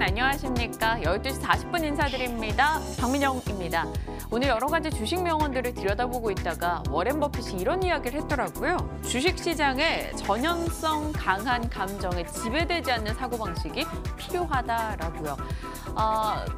여러분 안녕하십니까? 12시 40분 인사드립니다. 박민영입니다. 오늘 여러 가지 주식 명언들을 들여다보고 있다가 워렌 버핏이 이런 이야기를 했더라고요. 주식시장에 전형성 강한 감정에 지배되지 않는 사고방식이 필요하다라고요.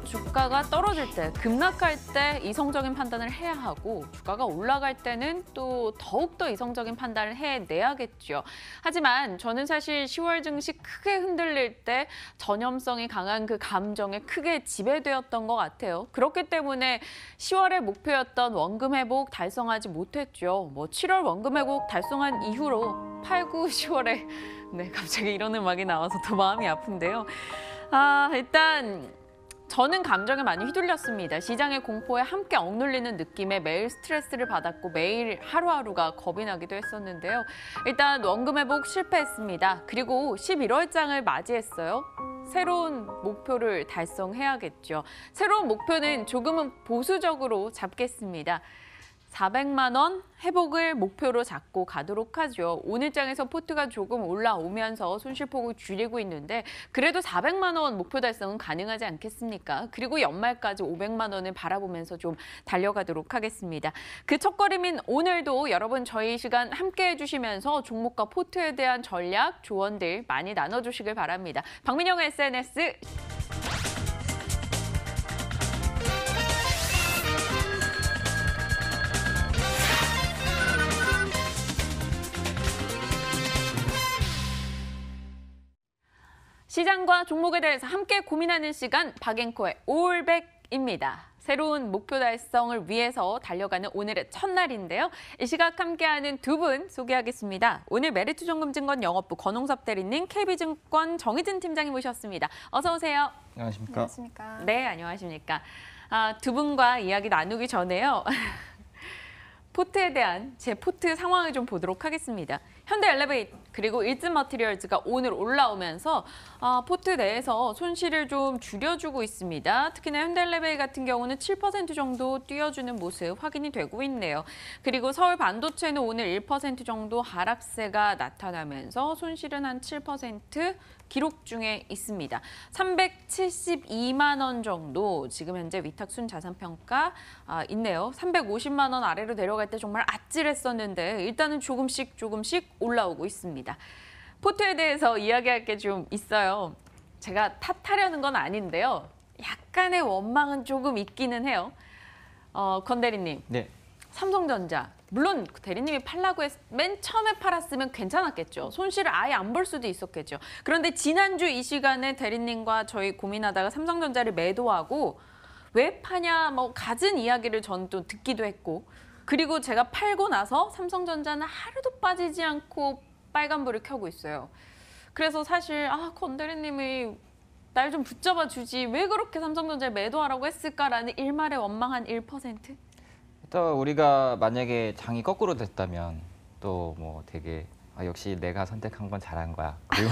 주가가 떨어질 때, 급락할 때 이성적인 판단을 해야 하고 주가가 올라갈 때는 또 더욱더 이성적인 판단을 해내야겠죠. 하지만 저는 사실 10월 증시 크게 흔들릴 때 전염성이 강한 그 감정에 크게 지배되었던 것 같아요. 그렇기 때문에 10월의 목표였던 원금 회복 달성하지 못했죠. 7월 원금 회복 달성한 이후로 8, 9, 10월에 갑자기 이런 음악이 나와서 더 마음이 아픈데요. 일단 저는 감정에 많이 휘둘렸습니다. 시장의 공포에 함께 억눌리는 느낌에 매일 스트레스를 받았고 매일 하루하루가 겁이 나기도 했었는데요. 일단 원금 회복 실패했습니다. 그리고 11월장을 맞이했어요. 새로운 목표를 달성해야겠죠. 새로운 목표는 조금은 보수적으로 잡겠습니다. 400만 원 회복을 목표로 잡고 가도록 하죠. 오늘장에서 포트가 조금 올라오면서 손실폭을 줄이고 있는데 그래도 400만 원 목표 달성은 가능하지 않겠습니까? 그리고 연말까지 500만 원을 바라보면서 좀 달려가도록 하겠습니다. 그 첫걸음인 오늘도 여러분 저희 시간 함께 해주시면서 종목과 포트에 대한 전략, 조언들 많이 나눠주시길 바랍니다. 박민영의 SNS 시장과 종목에 대해서 함께 고민하는 시간 박앵커의 올백입니다. 새로운 목표 달성을 위해서 달려가는 오늘의 첫날인데요. 이 시각 함께하는 두 분 소개하겠습니다. 오늘 메리트종금증권 영업부 권홍섭 대리님, KB증권 정희진 팀장님 모셨습니다. 어서 오세요. 안녕하십니까? 안녕하십니까? 네, 안녕하십니까? 두 분과 이야기 나누기 전에요. 포트에 대한 제 포트 상황을 좀 보도록 하겠습니다. 현대엘리베이터 그리고 일진머티리얼즈가 오늘 올라오면서 포트 내에서 손실을 좀 줄여주고 있습니다. 특히나 현대엘리베이터 같은 경우는 7% 정도 뛰어주는 모습 확인이 되고 있네요. 그리고 서울반도체는 오늘 1% 정도 하락세가 나타나면서 손실은 한 7% 기록 중에 있습니다. 372만 원 정도 지금 현재 위탁순 자산평가 있네요. 350만 원 아래로 내려갈 때 정말 아찔했었는데 일단은 조금씩 올라오고 있습니다. 포트에 대해서 이야기할 게 좀 있어요. 제가 탓하려는 건 아닌데요. 약간의 원망은 조금 있기는 해요. 권 대리님. 네. 삼성전자. 물론 대리님이 팔라고 맨 처음에 팔았으면 괜찮았겠죠. 손실을 아예 안 볼 수도 있었겠죠. 그런데 지난주 이 시간에 대리님과 저희 고민하다가 삼성전자를 매도하고 왜 파냐 갖은 이야기를 전 또 듣기도 했고 그리고 제가 팔고 나서 삼성전자는 하루도 빠지지 않고 빨간불을 켜고 있어요. 그래서 사실 권 대리님이 날 좀 붙잡아 주지 왜 그렇게 삼성전자를 매도하라고 했을까라는 일말의 원망한 1%? 일단 우리가 만약에 장이 거꾸로 됐다면 또 되게 역시 내가 선택한 건 잘한 거야. 그리고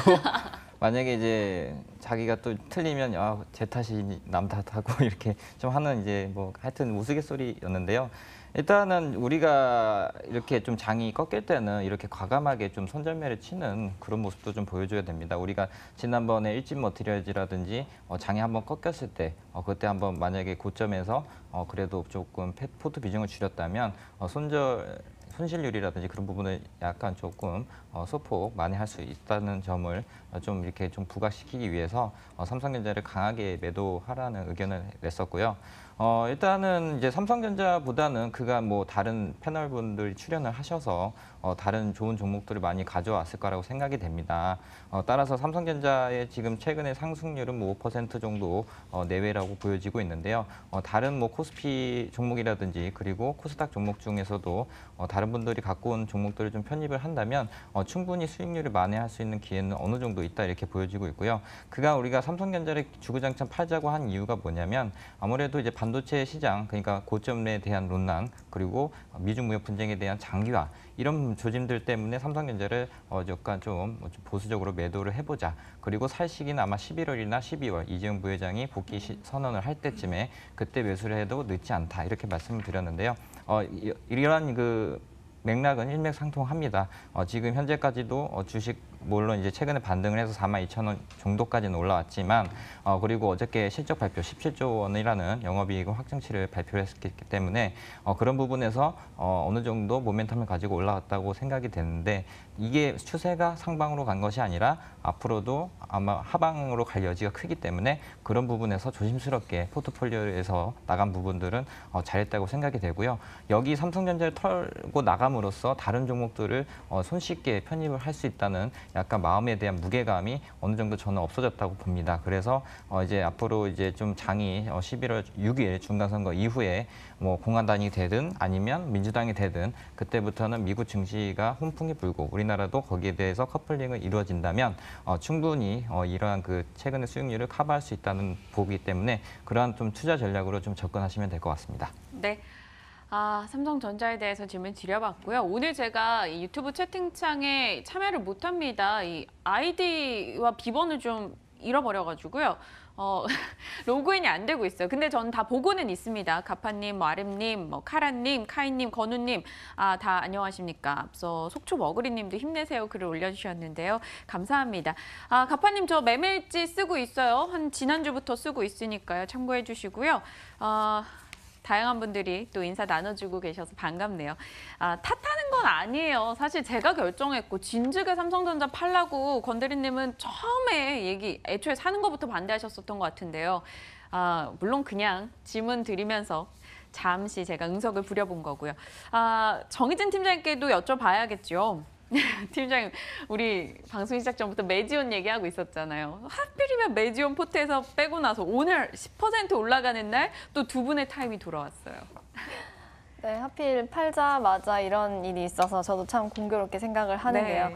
만약에 이제 자기가 또 틀리면 제 탓이 남 탓하고 이렇게 좀 하는 이제 하여튼 우스갯소리였는데요. 일단은 우리가 이렇게 좀 장이 꺾일 때는 이렇게 과감하게 좀 손절매를 치는 그런 모습도 좀 보여줘야 됩니다. 우리가 지난번에 일진머티리얼즈라든지 장이 한번 꺾였을 때 그때 한번 만약에 고점에서 그래도 조금 포트 비중을 줄였다면 손실률이라든지 그런 부분을 약간 조금 소폭 만회할 수 있다는 점을 좀 이렇게 좀 부각시키기 위해서 삼성전자를 강하게 매도하라는 의견을 냈었고요. 일단은 이제 삼성전자보다는 그가 다른 패널분들이 출연을 하셔서 다른 좋은 종목들을 많이 가져왔을 거라고 생각이 됩니다. 따라서 삼성전자의 지금 최근의 상승률은 5% 정도 내외라고 보여지고 있는데요. 다른 코스피 종목이라든지 그리고 코스닥 종목 중에서도 다른 분들이 갖고 온 종목들을 좀 편입을 한다면 충분히 수익률을 만회할 수 있는 기회는 어느 정도 있다 이렇게 보여지고 있고요. 그간 우리가 삼성전자를 주구장창 팔자고 한 이유가 뭐냐면 아무래도 이제 반도체 시장 그러니까 고점에 대한 논란 그리고 미중 무역 분쟁에 대한 장기화 이런 조짐들 때문에 삼성전자를 약간 좀 보수적으로 매도를 해보자. 그리고 살 시기는 아마 11월이나 12월 이재용 부회장이 복귀 선언을 할 때쯤에 그때 매수를 해도 늦지 않다 이렇게 말씀을 드렸는데요. 이러한 맥락은 일맥상통합니다. 지금 현재까지도 주식 물론 이제 최근에 반등을 해서 42,000원 정도까지는 올라왔지만 그리고 어저께 실적 발표 17조 원이라는 영업이익 확정치를 발표를 했기 때문에 그런 부분에서 어느 정도 모멘텀을 가지고 올라왔다고 생각이 되는데 이게 추세가 상방으로 간 것이 아니라 앞으로도 아마 하방으로 갈 여지가 크기 때문에 그런 부분에서 조심스럽게 포트폴리오에서 나간 부분들은 잘했다고 생각이 되고요. 여기 삼성전자를 털고 나감으로써 다른 종목들을 손쉽게 편입을 할 수 있다는 약간 마음에 대한 무게감이 어느 정도 저는 없어졌다고 봅니다. 그래서 이제 앞으로 이제 좀 장이 11월 6일 중간선거 이후에 뭐 공화당이 되든 아니면 민주당이 되든 그때부터는 미국 증시가 훈풍이 불고 우리나라도 거기에 대해서 커플링을 이루어진다면 충분히 이러한 그 최근의 수익률을 커버할 수 있다는 보기 때문에 그러한 좀 투자 전략으로 좀 접근하시면 될 것 같습니다. 네. 삼성전자에 대해서 질문 드려봤고요. 오늘 제가 이 유튜브 채팅창에 참여를 못합니다. 이 아이디와 비번을 좀 잃어버려가지고요. 로그인이 안 되고 있어요. 근데 저는 다 보고는 있습니다. 가파님, 뭐 아름님, 뭐 카라님, 카이님, 건우님, 다 안녕하십니까. 앞서 속초머그리님도 힘내세요 글을 올려주셨는데요. 감사합니다. 가파님 저 매매일지 쓰고 있어요. 한 지난주부터 쓰고 있으니까요. 참고해 주시고요. 다양한 분들이 또 인사 나눠주고 계셔서 반갑네요. 탓하는 건 아니에요. 사실 제가 결정했고 진즉에 삼성전자 팔라고 건드리님은 처음에 애초에 사는 것부터 반대하셨었던 것 같은데요. 물론 그냥 질문 드리면서 잠시 제가 응석을 부려본 거고요. 정희진 팀장님께도 여쭤봐야겠죠. 팀장님, 우리 방송 시작 전부터 매지온 얘기하고 있었잖아요. 하필이면 매지온 포트에서 빼고 나서 오늘 10% 올라가는 날 또 두 분의 타임이 돌아왔어요. 네, 하필 팔자마자 이런 일이 있어서 저도 참 공교롭게 생각을 하는데요. 네.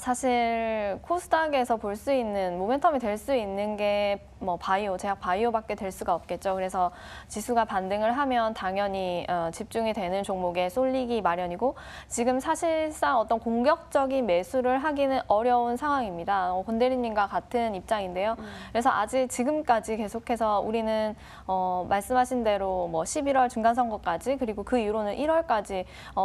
사실 코스닥에서 볼 수 있는 모멘텀이 될 수 있는 게 뭐 바이오, 제약 바이오밖에 될 수가 없겠죠. 그래서 지수가 반등을 하면 당연히 집중이 되는 종목에 쏠리기 마련이고 지금 사실상 어떤 공격적인 매수를 하기는 어려운 상황입니다. 권대리님과 같은 입장인데요. 그래서 아직 지금까지 계속해서 우리는 말씀하신 대로 뭐 11월 중간선거까지 그리고 그 이후로는 1월까지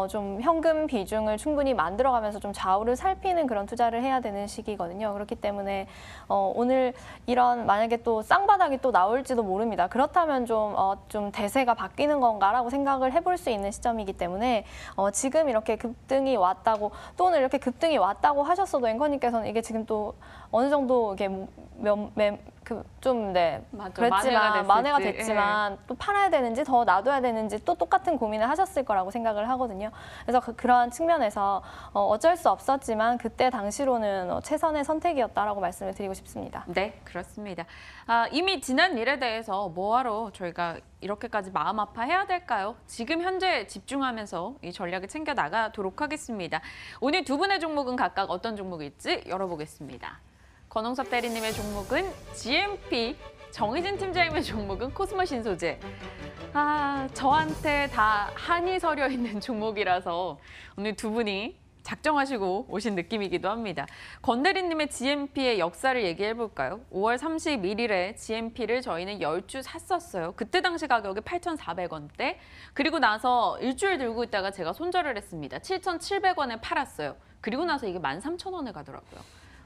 좀 현금 비중을 충분히 만들어가면서 좀 좌우를 살피는 그런 투자를 해야 되는 시기거든요. 그렇기 때문에 오늘 이런 만약에 또 쌍바닥이 또 나올지도 모릅니다. 그렇다면 좀 대세가 바뀌는 건가라고 생각을 해볼 수 있는 시점이기 때문에 지금 이렇게 급등이 왔다고 또 오늘 이렇게 급등이 왔다고 하셨어도 앵커님께서는 이게 지금 또 어느 정도 이게 그랬지만 만회가 됐지만 또 팔아야 되는지 더 놔둬야 되는지 또 똑같은 고민을 하셨을 거라고 생각을 하거든요. 그래서 그러한 측면에서 어쩔 수 없었지만 그때 당시로는 최선의 선택이었다라고 말씀을 드리고 싶습니다. 네, 그렇습니다. 이미 지난 일에 대해서 뭐하러 저희가 이렇게까지 마음 아파해야 될까요? 지금 현재 집중하면서 이 전략을 챙겨 나가도록 하겠습니다. 오늘 두 분의 종목은 각각 어떤 종목일지 열어보겠습니다. 권홍섭 대리님의 종목은 GMP, 정희진 팀장님의 종목은 코스모 신소재. 저한테 다 한이 서려 있는 종목이라서 오늘 두 분이 작정하시고 오신 느낌이기도 합니다. 권 대리님의 GMP의 역사를 얘기해 볼까요? 5월 31일에 GMP를 저희는 10주 샀었어요. 그때 당시 가격이 8,400원대. 그리고 나서 일주일 들고 있다가 제가 손절을 했습니다. 7,700원에 팔았어요. 그리고 나서 이게 13,000원에 가더라고요.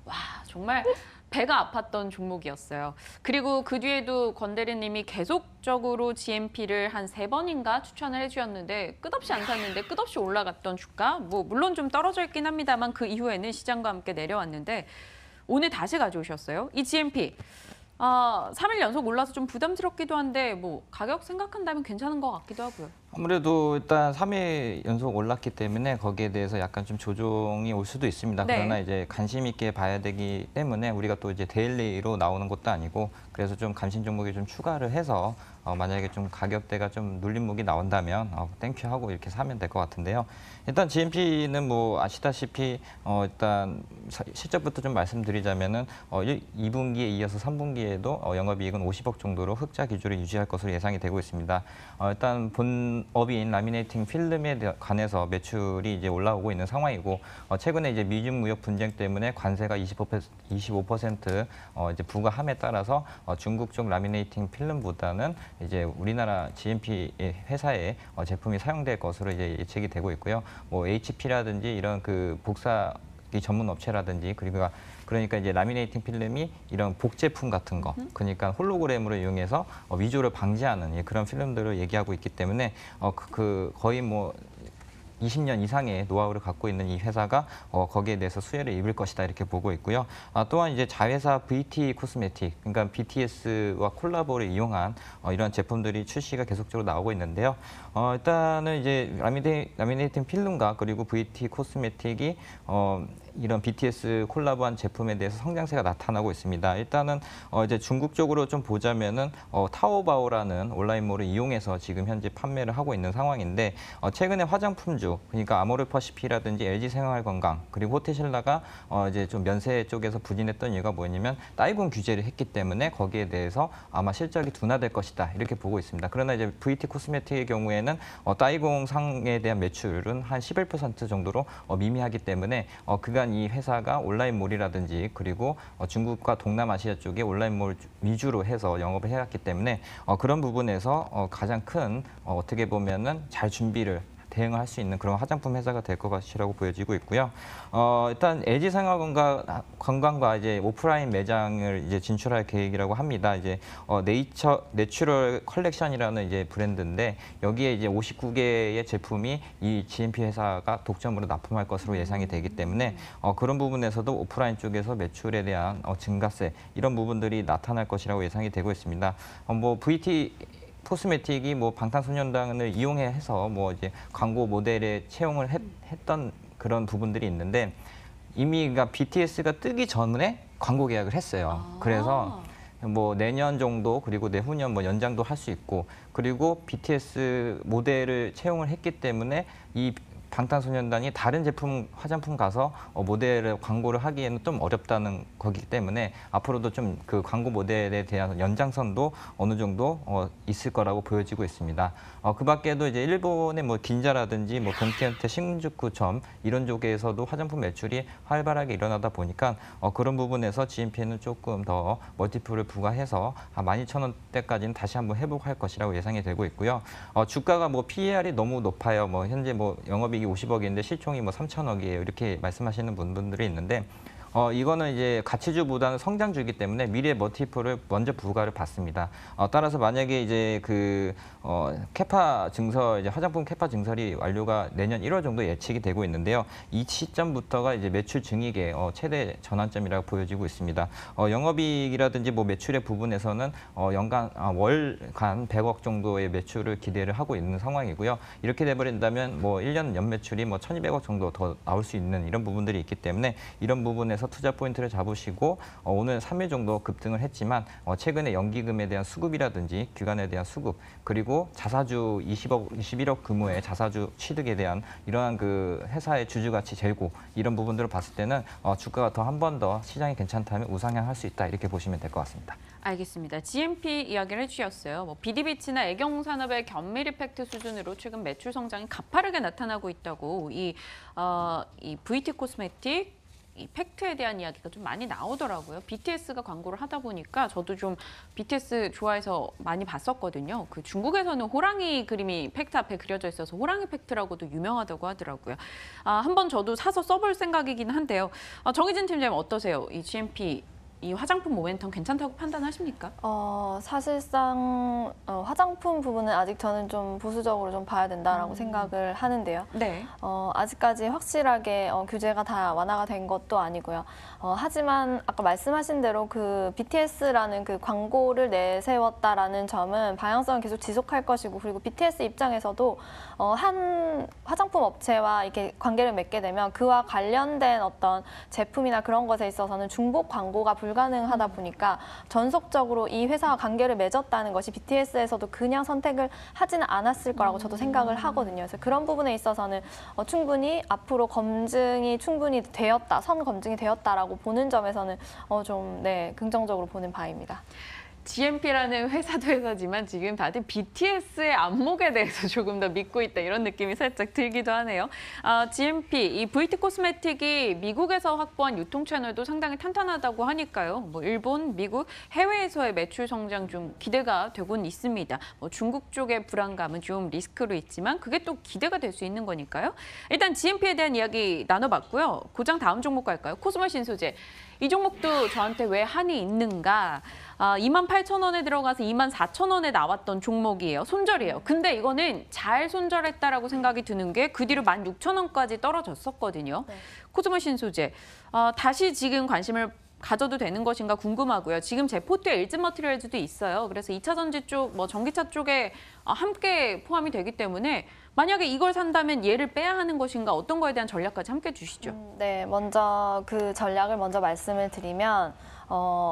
와, 정말 배가 아팠던 종목이었어요. 그리고 그 뒤에도 권 대리님이 계속적으로 GMP를 한 3번인가 추천을 해주셨는데 끝없이 안 샀는데 끝없이 올라갔던 주가 뭐 물론 좀 떨어져 있긴 합니다만 그 이후에는 시장과 함께 내려왔는데 오늘 다시 가져오셨어요. 이 GMP 3일 연속 올라서 좀 부담스럽기도 한데 뭐 가격 생각한다면 괜찮은 것 같기도 하고요. 아무래도 일단 3일 연속 올랐기 때문에 거기에 대해서 약간 좀 조정이 올 수도 있습니다. 네. 그러나 이제 관심 있게 봐야 되기 때문에 우리가 또 이제 데일리로 나오는 것도 아니고 그래서 좀 감신 종목에 좀 추가를 해서 만약에 좀 가격대가 좀 눌림목이 나온다면 땡큐하고 이렇게 사면 될 것 같은데요. 일단 GMP는 뭐 아시다시피 일단 실적부터 좀 말씀드리자면은 2분기에 이어서 3분기에도 영업이익은 50억 정도로 흑자 기조를 유지할 것으로 예상이 되고 있습니다. 일단 본업인 라미네이팅 필름에 관해서 매출이 이제 올라오고 있는 상황이고 최근에 이제 미중 무역 분쟁 때문에 관세가 25% 이제 부과함에 따라서 중국 쪽 라미네이팅 필름보다는 이제 우리나라 GMP 회사의 제품이 사용될 것으로 이제 예측이 되고 있고요. 뭐 HP라든지 이런 그 복사 전문 업체라든지 그러니까 이제 라미네이팅 필름이 이런 복제품 같은 거, 그러니까 홀로그램으로 이용해서 위조를 방지하는 그런 필름들을 얘기하고 있기 때문에 거의 뭐 20년 이상의 노하우를 갖고 있는 이 회사가 거기에 대해서 수혜를 입을 것이다 이렇게 보고 있고요. 또한 이제 자회사 VT 코스메틱, 그러니까 BTS와 콜라보를 이용한 이런 제품들이 출시가 계속적으로 나오고 있는데요. 일단은 이제 라미네이팅 필름과 그리고 VT 코스메틱이 이런 BTS 콜라보한 제품에 대해서 성장세가 나타나고 있습니다. 일단은 이제 중국 쪽으로 좀 보자면은 타오바오라는 온라인몰을 이용해서 지금 현재 판매를 하고 있는 상황인데 최근에 화장품주, 그러니까 아모레퍼시픽이라든지 LG생활건강 그리고 호텔신라가 이제 좀 면세 쪽에서 부진했던 이유가 뭐냐면 따이궁 규제를 했기 때문에 거기에 대해서 아마 실적이 둔화될 것이다 이렇게 보고 있습니다. 그러나 이제 VT 코스메틱의 경우에는 따이궁 상에 대한 매출은 한 11% 정도로 미미하기 때문에 그간 이 회사가 온라인몰이라든지 그리고 중국과 동남아시아 쪽에 온라인몰 위주로 해서 영업을 해왔기 때문에 그런 부분에서 가장 큰 어떻게 보면은 잘 준비를 대응을 할 수 있는 그런 화장품 회사가 될 것이라고 보여지고 있고요. 일단 LG생활건강과 이제 오프라인 매장을 이제 진출할 계획이라고 합니다. 이제 내추럴 컬렉션이라는 이제 브랜드인데 여기에 이제 59개의 제품이 이 GMP 회사가 독점으로 납품할 것으로 예상이 되기 때문에 그런 부분에서도 오프라인 쪽에서 매출에 대한 증가세 이런 부분들이 나타날 것이라고 예상이 되고 있습니다. 뭐 VT 코스메틱이 뭐 방탄소년단을 이용해서 뭐 이제 광고 모델에 채용을 했던 그런 부분들이 있는데 이미 그러니까 BTS가 뜨기 전에 광고 계약을 했어요. 그래서 뭐 내년 정도 그리고 내후년 뭐 연장도 할 수 있고 그리고 BTS 모델을 채용을 했기 때문에 이 방탄소년단이 다른 제품 화장품 가서 모델을 광고를 하기에는 좀 어렵다는 거기 때문에 앞으로도 좀 그 광고 모델에 대한 연장선도 어느 정도 있을 거라고 보여지고 있습니다. 그 밖에도 이제 일본의 뭐 긴자라든지 뭐 돈키호테 신주쿠점 이런 쪽에서도 화장품 매출이 활발하게 일어나다 보니까 그런 부분에서 GMP는 조금 더 멀티플을 부과해서 한 12,000원대까지는 다시 한번 회복할 것이라고 예상이 되고 있고요. 주가가 뭐 PER이 너무 높아요. 뭐 현재 뭐 영업이익이 50억인데 시총이 뭐 3천억이에요. 이렇게 말씀하시는 분들이 있는데 이거는 이제 가치주보다는 성장주이기 때문에 미래 멀티플을 먼저 부과를 받습니다. 따라서 만약에 이제 그 캐파 증설, 이제 화장품 캐파 증설이 완료가 내년 1월 정도 예측이 되고 있는데요. 이 시점부터가 이제 매출 증액의 최대 전환점이라고 보여지고 있습니다. 영업이익이라든지 뭐 매출의 부분에서는 월간 100억 정도의 매출을 기대를 하고 있는 상황이고요. 이렇게 돼버린다면 뭐 1년 연매출이 뭐 1,200억 정도 더 나올 수 있는 이런 부분들이 있기 때문에 이런 부분에서 투자 포인트를 잡으시고 오늘 3일 정도 급등을 했지만 최근에 연기금에 대한 수급이라든지 기관에 대한 수급 그리고 자사주 21억 규모의 자사주 취득에 대한 이러한 그 회사의 주주가치 재고 이런 부분들을 봤을 때는 주가가 더 한 번 더 시장이 괜찮다면 우상향할 수 있다 이렇게 보시면 될 것 같습니다. 알겠습니다. GMP 이야기를 해주셨어요. 뭐 비디비치나 애경산업의 견밀 이펙트 수준으로 최근 매출 성장이 가파르게 나타나고 있다고 이 VT 코스메틱 이 팩트에 대한 이야기가 좀 많이 나오더라고요. BTS가 광고를 하다 보니까 저도 좀 BTS 좋아해서 많이 봤었거든요. 그 중국에서는 호랑이 그림이 팩트 앞에 그려져 있어서 호랑이 팩트라고도 유명하다고 하더라고요. 한번 저도 사서 써볼 생각이긴 한데요. 정희진 팀장님 어떠세요? 이 GMP 이 화장품 모멘텀 괜찮다고 판단하십니까? 사실상 화장품 부분은 아직 저는 좀 보수적으로 좀 봐야 된다라고 생각을 하는데요. 네. 아직까지 확실하게 규제가 다 완화가 된 것도 아니고요. 하지만 아까 말씀하신 대로 그 BTS라는 그 광고를 내세웠다라는 점은 방향성을 계속 지속할 것이고 그리고 BTS 입장에서도 한 화장품 업체와 이렇게 관계를 맺게 되면 그와 관련된 어떤 제품이나 그런 것에 있어서는 중복 광고가 불가능하다 보니까 전속적으로 이 회사와 관계를 맺었다는 것이 BTS에서도 그냥 선택을 하지는 않았을 거라고 저도 생각을 하거든요. 그래서 그런 부분에 있어서는 충분히 앞으로 검증이 충분히 되었다, 선 검증이 되었다라고 보는 점에서는 좀 긍정적으로 보는 바입니다. GMP라는 회사도 회사지만 지금 다들 BTS의 안목에 대해서 조금 더 믿고 있다 이런 느낌이 살짝 들기도 하네요. GMP, 이 VT 코스메틱이 미국에서 확보한 유통 채널도 상당히 탄탄하다고 하니까요. 뭐 일본, 미국, 해외에서의 매출 성장 중 기대가 되곤 있습니다. 뭐 중국 쪽의 불안감은 좀 리스크로 있지만 그게 또 기대가 될 수 있는 거니까요. 일단 GMP에 대한 이야기 나눠봤고요. 고장 다음 종목 갈까요? 코스모 신소재. 이 종목도 저한테 왜 한이 있는가? 28,000원에 들어가서 24,000원에 나왔던 종목이에요. 손절이에요. 근데 이거는 잘 손절했다라고 생각이 드는 게 그 뒤로 16,000원까지 떨어졌었거든요. 네. 코스모 신소재. 다시 지금 관심을 가져도 되는 것인가 궁금하고요. 지금 제 포트에 일진 머티리얼즈도 있어요. 그래서 2차 전지 쪽, 뭐 전기차 쪽에 함께 포함이 되기 때문에 만약에 이걸 산다면 얘를 빼야 하는 것인가 어떤 거에 대한 전략까지 함께 주시죠. 네, 먼저 그 전략을 먼저 말씀을 드리면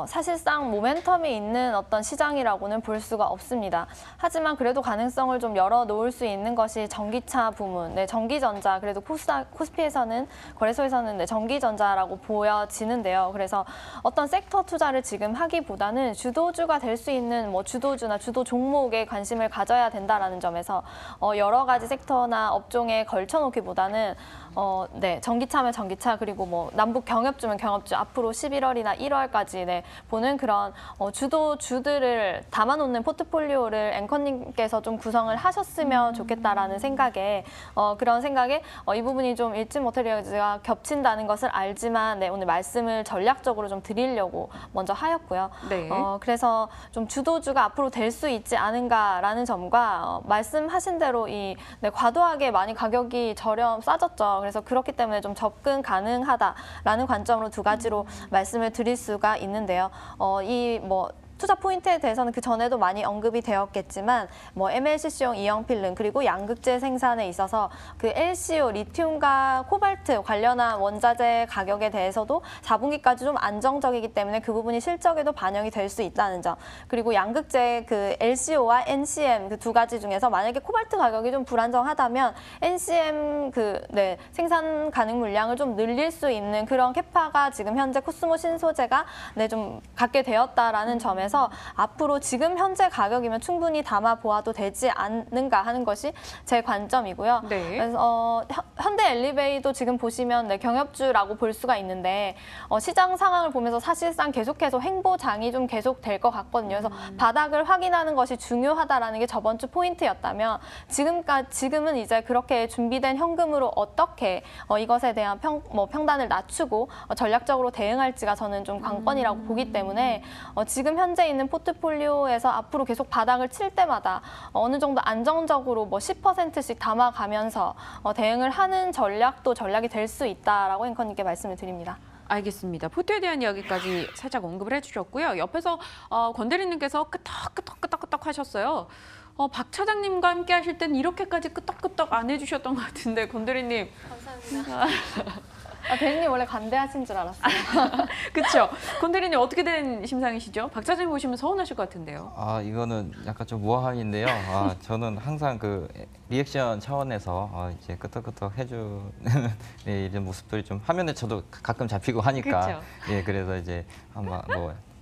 사실상 모멘텀이 있는 어떤 시장이라고는 볼 수가 없습니다. 하지만 그래도 가능성을 좀 열어놓을 수 있는 것이 전기차 부문, 네, 전기전자, 그래도 코스피에서는, 거래소에서는 네, 전기전자라고 보여지는데요. 그래서 어떤 섹터 투자를 지금 하기보다는 주도주가 될 수 있는 뭐 주도주나 주도 종목에 관심을 가져야 된다라는 점에서 여러 가지 섹터나 업종에 걸쳐놓기보다는 네, 전기차면 전기차, 그리고 뭐 남북 경협주면 경협주, 앞으로 11월이나 1월까지 네, 보는 그런 주도주들을 담아놓는 포트폴리오를 앵커님께서 좀 구성을 하셨으면 좋겠다라는 생각에 그런 생각에 이 부분이 좀 일진 머티리얼즈가 겹친다는 것을 알지만 네, 오늘 말씀을 전략적으로 좀 드리려고 먼저 하였고요. 네. 그래서 좀 주도주가 앞으로 될 수 있지 않은가라는 점과 말씀하신 대로 이 네, 과도하게 많이 가격이 싸졌죠. 그래서 그렇기 때문에 좀 접근 가능하다라는 관점으로 두 가지로 말씀을 드릴 수가 있는데요. 투자 포인트에 대해서는 그 전에도 많이 언급이 되었겠지만 뭐 MLCC용 이형 필름 그리고 양극재 생산에 있어서 그 LCO 리튬과 코발트 관련한 원자재 가격에 대해서도 4분기까지 좀 안정적이기 때문에 그 부분이 실적에도 반영이 될 수 있다는 점. 그리고 양극재 그 LCO와 NCM 그 두 가지 중에서 만약에 코발트 가격이 좀 불안정하다면 NCM 생산 가능 물량을 좀 늘릴 수 있는 그런 캐파가 지금 현재 코스모 신소재가 좀 갖게 되었다라는 점에서 앞으로 지금 현재 가격이면 충분히 담아 보아도 되지 않는가 하는 것이 제 관점이고요. 네. 그래서 현대 엘리베이도 지금 보시면 경협주라고 볼 수가 있는데 시장 상황을 보면서 사실상 계속해서 횡보장이 좀 계속 될 것 같거든요. 그래서 바닥을 확인하는 것이 중요하다라는 게 저번 주 포인트였다면 지금은 이제 그렇게 준비된 현금으로 어떻게 이것에 대한 평단을 낮추고 전략적으로 대응할지가 저는 좀 관건이라고 보기 때문에 지금 현재 있는 포트폴리오에서 앞으로 계속 바닥을 칠 때마다 어느 정도 안정적으로 10%씩 담아가면서 대응을 하는 전략이 될 수 있다라고 앵커님께 말씀을 드립니다. 알겠습니다. 포트에 대한 이야기까지 살짝 언급을 해주셨고요. 옆에서 권 대리님께서 끄떡끄떡 하셨어요. 박 차장님과 함께 하실 때는 이렇게까지 끄떡끄떡 안 해주셨던 것 같은데 권 대리님. 감사합니다. 대리님 원래 관대하신 줄 알았어요. 그렇죠. 권 대리님 어떻게 된 심상이시죠? 박 차장님 보시면 서운하실 것 같은데요. 이거는 약간 좀 우아한인데요. 저는 항상 그 리액션 차원에서 이제 끄떡끄떡 해주는 이런 모습들이 좀 화면에 저도 가끔 잡히고 하니까 그쵸. 예, 그래서 이제 아마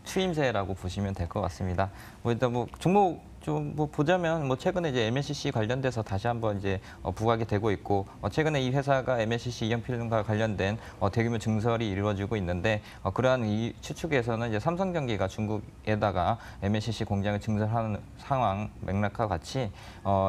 추임새라고 보시면 될 것 같습니다. 일단 종목 좀 보자면 최근에 이제 MLCC 관련돼서 다시 한번 이제 부각이 되고 있고 최근에 이 회사가 MLCC 이형 필름과 관련된 대규모 증설이 이루어지고 있는데 그러한 이 추측에서는 이제 삼성전기가 중국에다가 MLCC 공장을 증설하는 상황 맥락과 같이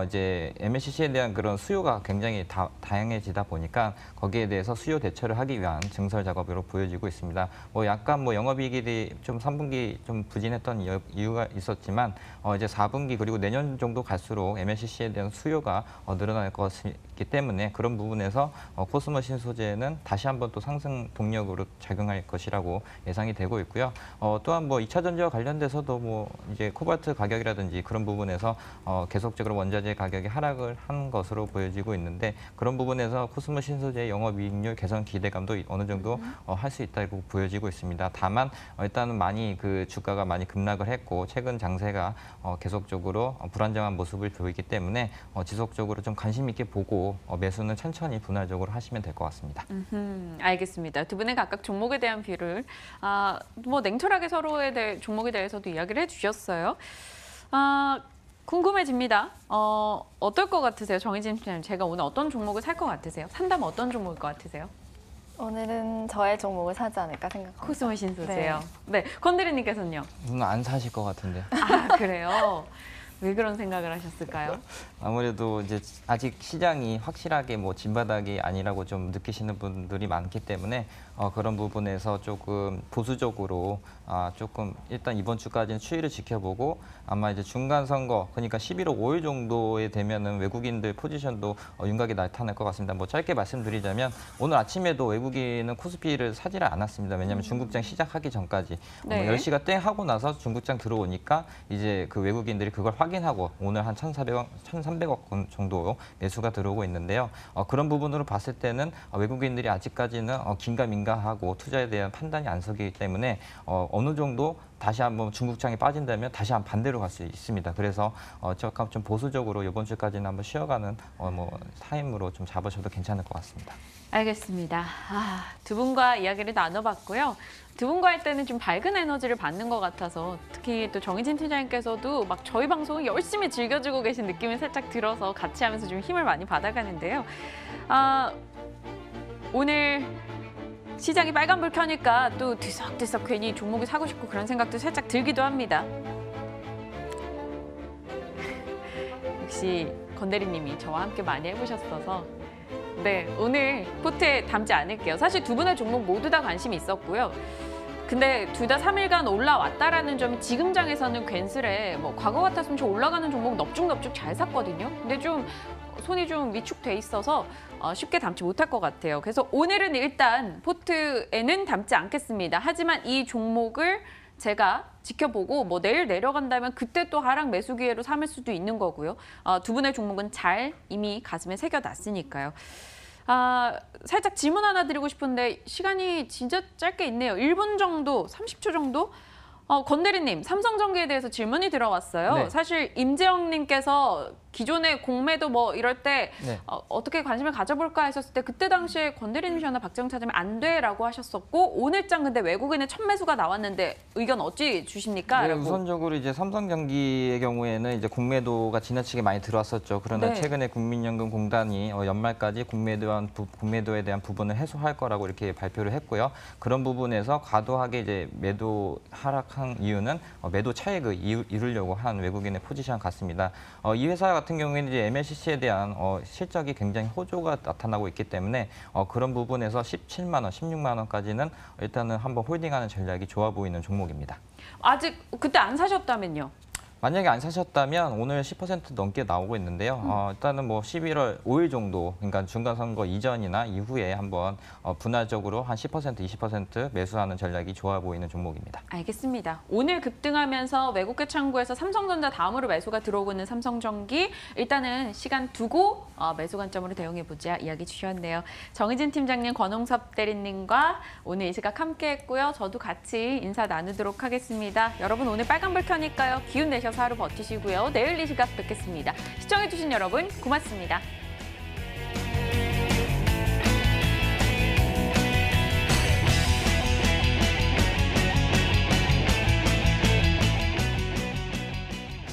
이제 MLCC에 대한 그런 수요가 굉장히 다양해지다 보니까 거기에 대해서 수요 대처를 하기 위한 증설 작업으로 보여지고 있습니다. 약간 영업이익이 좀 3분기 좀 부진했던 이유가 있었지만 이제 4분기 그리고 내년 정도 갈수록 MLCC에 대한 수요가 늘어날 것이기 때문에 그런 부분에서 코스모 신소재는 다시 한번 또 상승 동력으로 작용할 것이라고 예상이 되고 있고요. 또한 2차 전지와 관련돼서도 이제 코발트 가격이라든지 그런 부분에서 계속적으로 원자재 가격이 하락을 한 것으로 보여지고 있는데 그런 부분에서 코스모 신소재의 영업이익률 개선 기대감도 어느 정도 할 수 있다고 보여지고 있습니다. 다만 일단은 많이 그 주가가 많이 급락을 했고 최근 장세가 계속 지속적으로 불안정한 모습을 보이기 때문에 지속적으로 좀 관심 있게 보고 매수는 천천히 분할적으로 하시면 될 것 같습니다. 알겠습니다. 두 분의 각각 종목에 대한 뷰를 뭐 냉철하게 서로에 대해 종목에 대해서도 이야기를 해주셨어요. 궁금해집니다. 어떨 것 같으세요? 정희진 팀장님, 제가 오늘 어떤 종목을 살 것 같으세요? 산다면 어떤 종목일 것 같으세요? 오늘은 저의 종목을 사지 않을까 생각합니다. 코스모 신소세요. 네, 건드리님께서는요? 저는 안 사실 것 같은데. 그래요? 왜 그런 생각을 하셨을까요? 아무래도 이제 아직 시장이 확실하게 뭐 진바닥이 아니라고 좀 느끼시는 분들이 많기 때문에 그런 부분에서 조금 보수적으로 조금 일단 이번 주까지는 추이를 지켜보고 아마 이제 중간 선거 그러니까 11월 5일 정도에 되면은 외국인들 포지션도 윤곽이 나타날 것 같습니다. 뭐 짧게 말씀드리자면 오늘 아침에도 외국인은 코스피를 사지를 않았습니다. 왜냐하면 중국장 시작하기 전까지 네. 10시가 땡 하고 나서 중국장 들어오니까 이제 그 외국인들이 그걸 확인하고 오늘 한 1,300억 원 정도 매수가 들어오고 있는데요. 그런 부분으로 봤을 때는 외국인들이 아직까지는 긴가민가하고 투자에 대한 판단이 안 서기 때문에 어느 정도 다시 한번 중국장이 빠진다면 다시 한 반대로 갈 수 있습니다. 그래서 조금 좀 보수적으로 이번 주까지는 한번 쉬어가는 타임으로 좀 잡으셔도 괜찮을 것 같습니다. 알겠습니다. 두 분과 이야기를 나눠봤고요. 두 분과 할 때는 좀 밝은 에너지를 받는 것 같아서 특히 또 정희진 팀장님께서도 막 저희 방송을 열심히 즐겨주고 계신 느낌이 살짝 들어서 같이 하면서 좀 힘을 많이 받아가는데요. 오늘 시장이 빨간불 켜니까 또 들썩들썩 괜히 종목이 사고 싶고 그런 생각도 살짝 들기도 합니다. 역시 건대리님이 저와 함께 많이 해보셨어서 네, 오늘 포트에 담지 않을게요. 사실 두 분의 종목 모두 다 관심이 있었고요. 근데 둘 다 3일간 올라왔다라는 점이 지금 장에서는 괜스레 뭐 과거 같았으면 저 올라가는 종목 넙죽넙죽 잘 샀거든요. 근데 좀 손이 좀 위축돼 있어서 쉽게 담지 못할 것 같아요. 그래서 오늘은 일단 포트에는 담지 않겠습니다. 하지만 이 종목을 제가 지켜보고 뭐 내일 내려간다면 그때 또 하락 매수 기회로 삼을 수도 있는 거고요. 두 분의 종목은 잘 이미 가슴에 새겨놨으니까요. 살짝 질문 하나 드리고 싶은데 시간이 진짜 짧게 있네요. 1분 정도, 30초 정도? 건대리님, 삼성전기에 대해서 질문이 들어왔어요. 네. 사실 임재영님께서 기존의 공매도 뭐 이럴 때 네. 어떻게 관심을 가져볼까 했었을 때 그때 당시에 건대리님이나 박재영 차장님 안 돼라고 하셨었고 오늘장 근데 외국인의 첫 매수가 나왔는데 의견 어찌 주십니까? 네, 라고. 우선적으로 이제 삼성전기의 경우에는 이제 공매도가 지나치게 많이 들어왔었죠. 그러나 네. 최근에 국민연금공단이 연말까지 공매도에 대한 부분을 해소할 거라고 이렇게 발표를 했고요. 그런 부분에서 과도하게 이제 매도 하락한 이유는 매도 차익을 이루려고 한 외국인의 포지션 같습니다. 이 회사 같은 경우에는 이제 MLCC에 대한 실적이 굉장히 호조가 나타나고 있기 때문에 그런 부분에서 17만 원, 16만 원까지는 일단은 한번 홀딩하는 전략이 좋아 보이는 종목입니다. 아직 그때 안 사셨다면요? 만약에 안 사셨다면 오늘 10% 넘게 나오고 있는데요. 일단은 뭐 11월 5일 정도, 그러니까 중간선거 이전이나 이후에 한번 분할적으로 한 10%, 20% 매수하는 전략이 좋아 보이는 종목입니다. 알겠습니다. 오늘 급등하면서 외국계 창구에서 삼성전자 다음으로 매수가 들어오고 있는 삼성전기 일단은 시간 두고 매수 관점으로 대응해보자 이야기 주셨네요. 정희진 팀장님, 권홍섭 대리님과 오늘 이 시각 함께했고요. 저도 같이 인사 나누도록 하겠습니다. 여러분 오늘 빨간불 켜니까요. 기운 내셔서 하루 버티시고요. 내일 이 시각 뵙겠습니다. 시청해주신 여러분 고맙습니다.